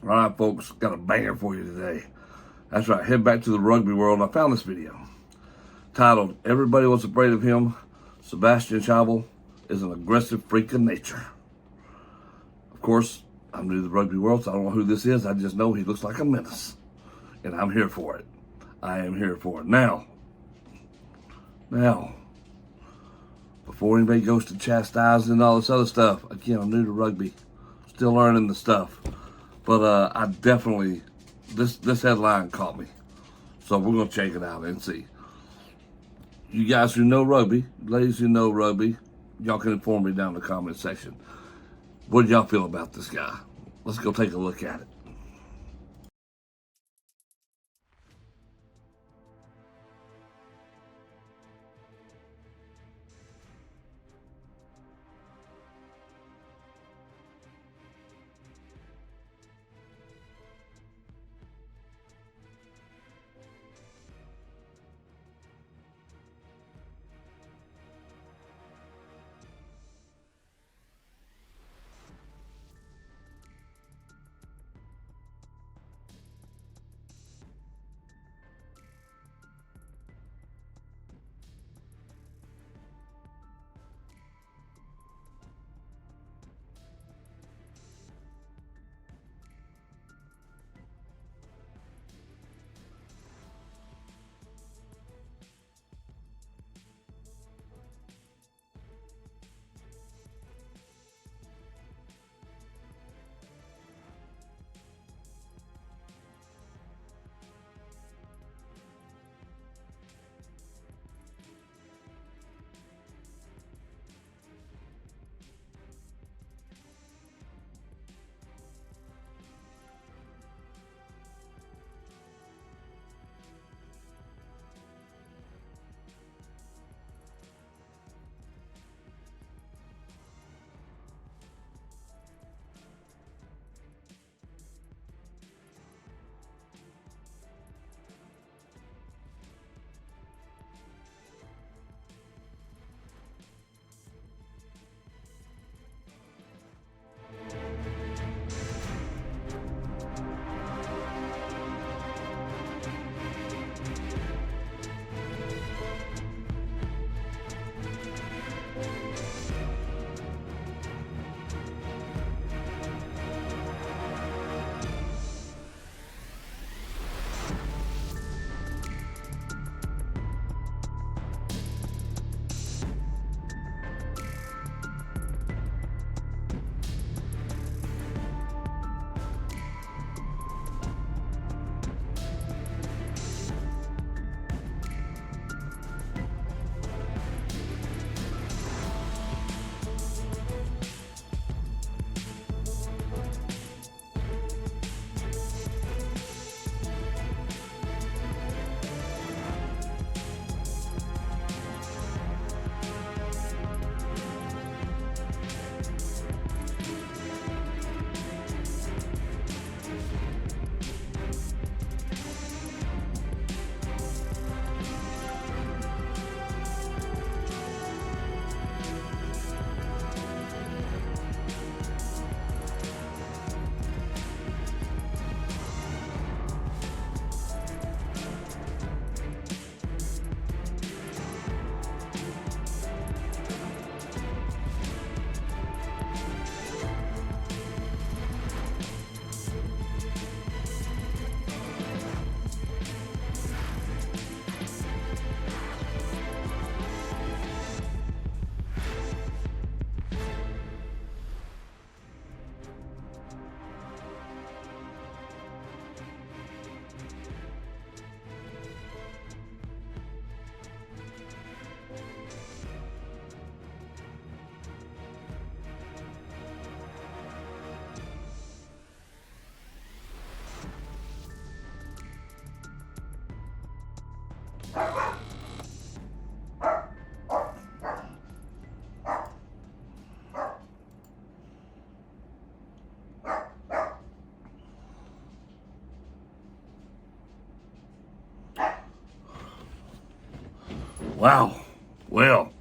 All right, folks, got a banger for you today. That's right, head back to the rugby world. I found this video titled, "Everybody Was Afraid of Him. Sébastien Chabal is an aggressive freak of nature." Of course, I'm new to the rugby world, so I don't know who this is. I just know he looks like a menace, and I'm here for it. I am here for it. Now, before anybody goes to chastising and all this other stuff, again, I'm new to rugby, still learning the stuff. But I definitely, this headline caught me. So we're going to check it out and see. You guys who know rugby, ladies who know rugby, y'all can inform me down in the comment section. What do y'all feel about this guy? Let's go take a look at it. Wow. Well.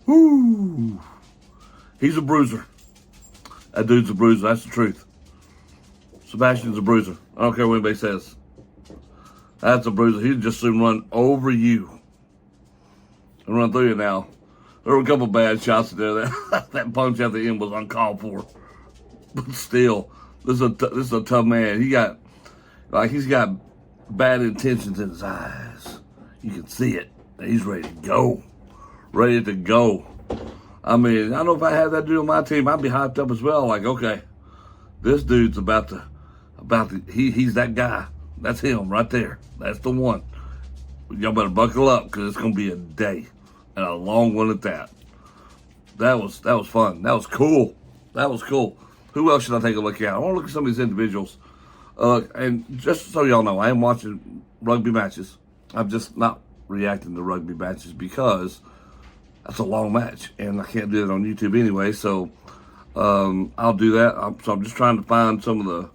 Whoo. He's a bruiser. That dude's a bruiser. That's the truth. Sebastian's a bruiser. I don't care what anybody says. That's a bruiser. He'd just soon run over you and run through you now. There were a couple bad shots there. That punch at the end was uncalled for. But still, this is a tough man. He's got bad intentions in his eyes. You can see it. He's ready to go. Ready to go. I mean, I know if I had that dude on my team, I'd be hyped up as well. Like, okay, this dude's he's that guy. That's him right there. That's the one. Y'all better buckle up because it's going to be a day. And a long one at that. That was fun. That was cool. That was cool. Who else should I take a look at? I want to look at some of these individuals. And just so y'all know, I am watching rugby matches. I'm just not reacting to rugby matches because that's a long match. And I can't do it on YouTube anyway. So I'll do that. I'm just trying to find some of the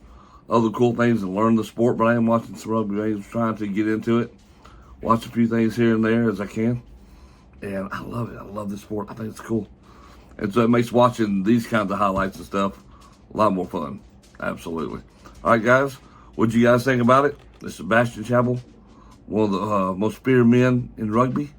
other cool things and learn the sport. But I am watching some rugby games, trying to get into it. Watch a few things here and there as I can. And I love it. I love this sport. I think it's cool. And so it makes watching these kinds of highlights and stuff a lot more fun. Absolutely. All right, guys. What'd you guys think about it? This is Sébastien Chabal, one of the most feared men in rugby.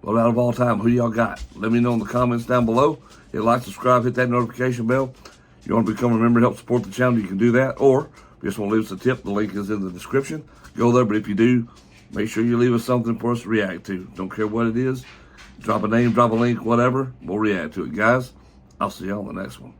Well, out of all time, who y'all got? Let me know in the comments down below. Hit like, subscribe, hit that notification bell. If you want to become a member and help support the channel, you can do that. Or if you just want to leave us a tip, the link is in the description. Go there, but if you do, make sure you leave us something for us to react to. Don't care what it is. Drop a name, drop a link, whatever. We'll react to it. Guys, I'll see you on the next one.